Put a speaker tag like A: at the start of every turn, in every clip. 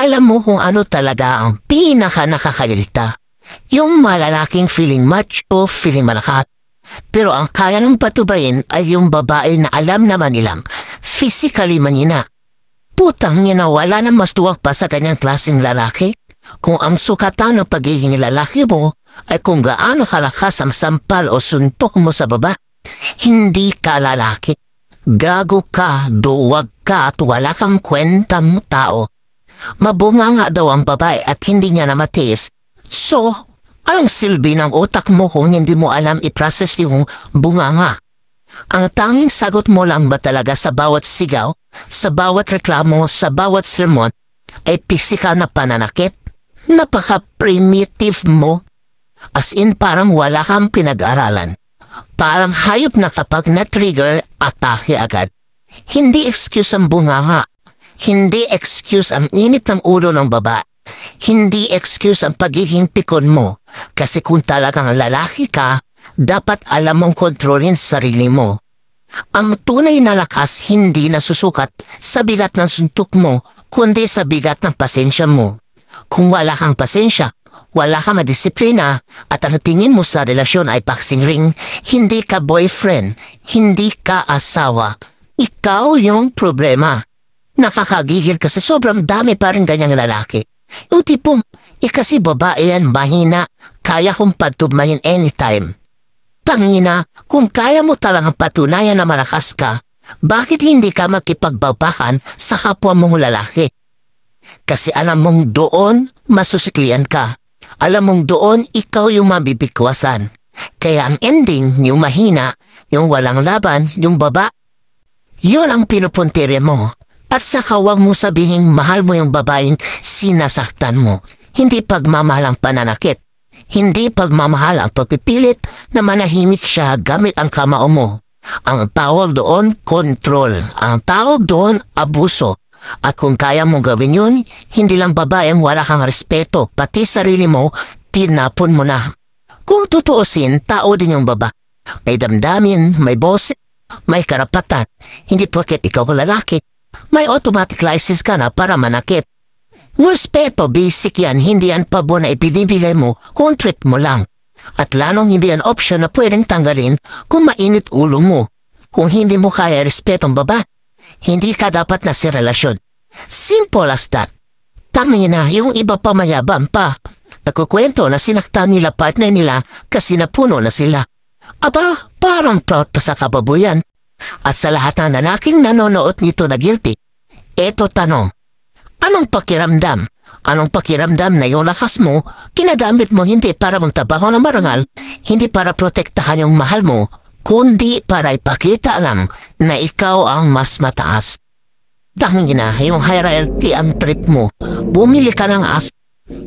A: Alam mo kung ano talaga ang pinaka nakakairita. Yung malalaking feeling macho, feeling malakas. Pero ang kaya ng patubayin ay yung babae na alam naman nilang physically manina. Putang niya na wala na mas tuwag pa sa kanyang klaseng lalaki. Kung ang sukatan ng pagiging lalaki mo ay kung gaano kalakas ang sampal o suntok mo sa baba, hindi ka lalaki. Gago ka, duwag ka at wala kang kwentang tao. Mabunga nga daw ang babae at hindi niya na matiis. So, anong silbi ng utak mo kung hindi mo alam i-process yung bunganga? Ang tanging sagot mo lang ba talaga sa bawat sigaw, sa bawat reklamo, sa bawat sermon, ay pisikal na pananakit? Napaka-primitive mo. As in parang wala kang pinag-aralan. Parang hayop na kapag na-trigger, atake agad. Hindi excuse ang bunganga. Hindi excuse ang init ng ulo ng baba. Hindi excuse ang pagiging pikon mo. Kasi kung talagang lalaki ka, dapat alam mong kontrolin sarili mo. Ang tunay na lakas hindi nasusukat sa bigat ng suntok mo, kundi sa bigat ng pasensya mo. Kung wala kang pasensya, wala kang madisiplina, at ang tingin mo sa relasyon ay boxing ring, hindi ka boyfriend, hindi ka asawa. Ikaw yung problema. Nakakagigil kasi sobrang dami pa rin ganyang lalaki. Yung tipong, kasi babae yan, mahina, kaya kong patubmahin anytime. Tangina, kung kaya mo talagang patunayan na malakas ka, bakit hindi ka makipagbabahan sa kapwa mong lalaki? Kasi alam mong doon, masusiklian ka. Alam mong doon, ikaw yung mabibigwasan. Kaya ang ending, yung mahina, yung walang laban, yung baba, yun ang pinupuntirya mo. At saka huwag mo sabihing mahal mo yung babaeng sinasaktan mo. Hindi pagmamahal ang pananakit. Hindi pagmamahal ang pagpipilit na manahimik siya gamit ang kamao mo. Ang tawag doon, control. Ang tawag doon, abuso. At kung kaya mong gawin yun, hindi lang babaeng wala kang respeto, pati sarili mo, tinapon mo na. Kung tutuusin, tao din yung baba. May damdamin, may boss, may karapatan. Hindi porket ikaw lalaki, may automatic license ka na para manakit. Respeto, basic yan, hindi yan pabo na ipinibigay mo kung trip mo lang. At lalong hindi yan option na pwedeng tanggalin kung mainit ulo mo. Kung hindi mo kaya respetong baba, hindi ka dapat na si relasyon. Simple as that. Tama na, yung iba pa mayabang pa. Nagkukwento na sinaktan nila partner nila kasi napuno na sila. Aba, parang proud pa sa kababuyan. At sa lahat ng lalaking nanonood nito na guilty, eto tanong. Anong pakiramdam? Anong pakiramdam na yung lakas mo, kinagamit mo hindi para magtabaho ng marangal, hindi para protektahan yung mahal mo, kundi para ipakita lang na ikaw ang mas mataas. Tangin na, yung hierarchy ang trip mo. Bumili ka ng as,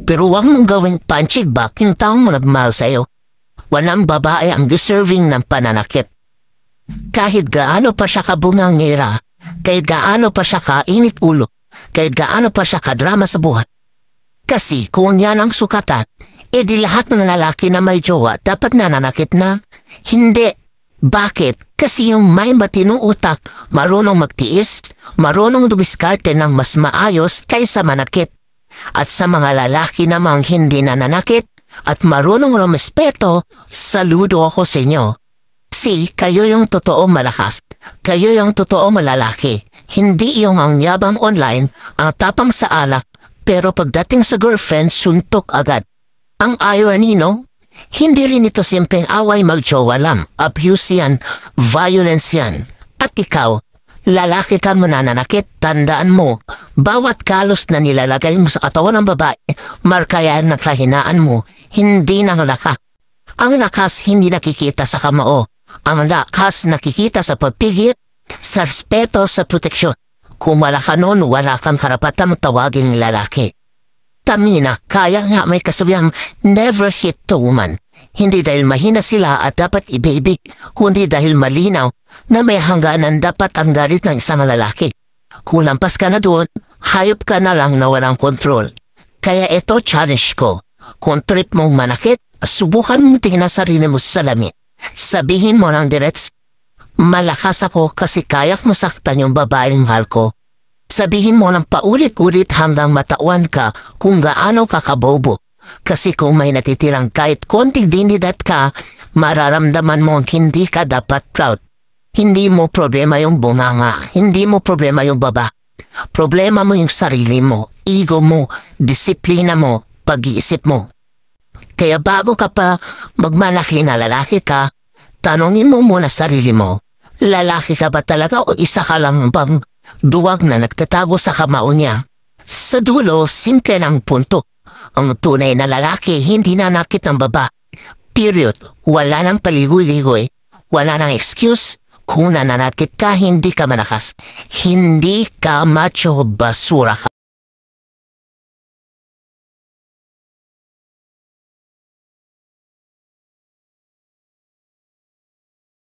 A: pero huwag mong gawing punching back yung taong mo nagmahal sa'yo. Walang babae ang deserving ng pananakit. Kahit gaano pa siya kabungangira, kahit gaano pa siya kainit ulo, kahit gaano pa siya kadrama sa buhay. Kasi kung yan ang sukatan, edi lahat ng lalaki na may jowa dapat nananakit na. Hindi. Bakit? Kasi yung may matinong utak, marunong magtiis, marunong dumiskarte ng mas maayos kaysa manakit. At sa mga lalaki namang hindi nananakit at marunong rumespeto, saludo ako sa inyo. Kasi kayo yung totoong malakas, kayo yung totoong malalaki. Hindi yung ang yabang online, ang tapang sa alak, pero pagdating sa girlfriend, suntok agad. Ang irony, no? Hindi rin ito simpleng away magjowa lang. Abuse yan, violence yan. At ikaw, lalaki ka mo nananakit, tandaan mo, bawat kalos na nilalagay mo sa katawan ng babae, marka yan ng kahinaan mo, hindi ng lakas. Ang lakas hindi nakikita sa kamao. Ang lakas nakikita sa pagpigit, sa respeto, sa proteksyon. Kung wala ka nun, wala kang karapatang tawaging lalaki. Tamina, kaya nga may kasabihang never hit the woman. Hindi dahil mahina sila at dapat ibibig, kundi dahil malinaw na may hangganan dapat ang galit ng isang lalaki. Kung lampas ka na doon, hayop ka na lang na walang kontrol. Kaya ito challenge ko. Kung trip mong manakit, subukan mong tingnan sarili mo sa salamin. Sabihin mo ng direts, malakas ako kasi kayak masaktan yung babaeng mahal ko. Sabihin mo ng paulit-ulit hanggang matawan ka kung gaano ka kabobo. Kasi kung may natitirang kahit konting dignidad ka, mararamdaman mo hindi ka dapat proud. Hindi mo problema yung bunganga, hindi mo problema yung baba. Problema mo yung sarili mo, ego mo, disiplina mo, pag-iisip mo. Kaya bago ka pa magmalaki na lalaki ka, tanongin mo muna sarili mo, lalaki ka ba talaga o isa ka lang bang duwag na nagtatago sa kamao niya? Sa dulo, simple lang punto. Ang tunay na lalaki hindi nanakit ng baba. Period. Wala nang paligoy-ligoy. Wala nang excuse. Kung nananakit ka, hindi ka malakas. Hindi ka macho, basura ka.